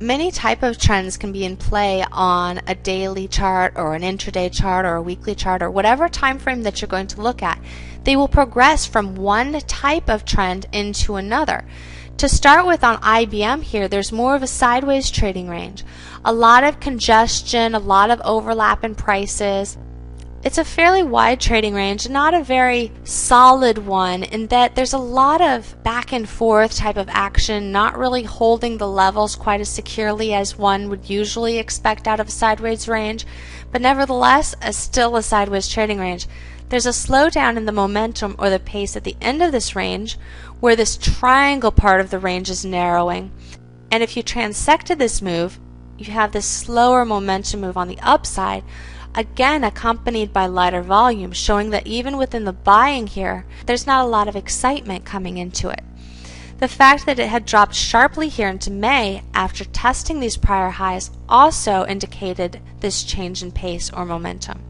Many type of trends can be in play on a daily chart or an intraday chart or a weekly chart or whatever time frame that you're going to look at. They will progress from one type of trend into another. To start with, on IBM here, there's more of a sideways trading range. A lot of congestion, a lot of overlap in prices. It's a fairly wide trading range, not a very solid one, in that there's a lot of back and forth type of action, not really holding the levels quite as securely as one would usually expect out of a sideways range, but nevertheless, still a sideways trading range. There's a slowdown in the momentum or the pace at the end of this range, where this triangle part of the range is narrowing. And if you transected this move, you have this slower momentum move on the upside, again accompanied by lighter volume, showing that even within the buying here, there's not a lot of excitement coming into it. The fact that it had dropped sharply here into May after testing these prior highs also indicated this change in pace or momentum.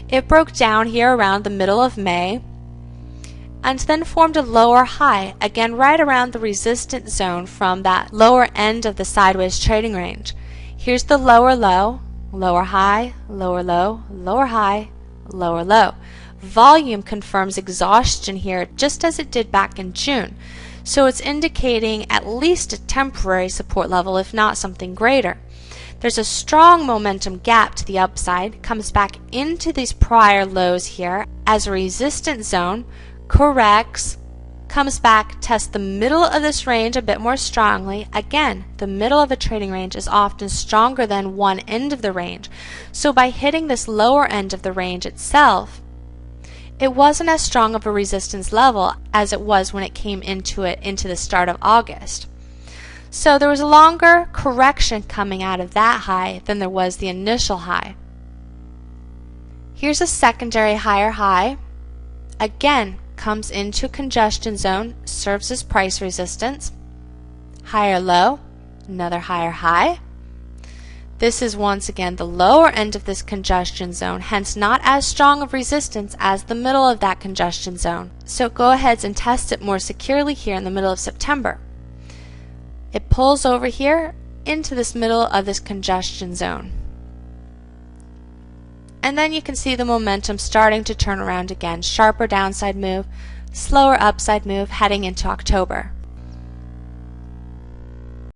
It broke down here around the middle of May and then formed a lower high, again right around the resistance zone from that lower end of the sideways trading range. Here's the lower low, lower high, lower low, lower high, lower low. Volume confirms exhaustion here, just as it did back in June. So it's indicating at least a temporary support level, if not something greater. There's a strong momentum gap to the upside, comes back into these prior lows here as a resistance zone, corrects, comes back, tests the middle of this range a bit more strongly. Again, the middle of a trading range is often stronger than one end of the range. So by hitting this lower end of the range itself, it wasn't as strong of a resistance level as it was when it came into the start of August. So there was a longer correction coming out of that high than there was the initial high. Here's a secondary higher high. Again, comes into congestion zone, serves as price resistance. Higher low, another higher high. This is once again the lower end of this congestion zone, hence not as strong of resistance as the middle of that congestion zone. So go ahead and test it more securely here in the middle of September. It pulls over here into this middle of this congestion zone. And then you can see the momentum starting to turn around again. Sharper downside move, slower upside move heading into October.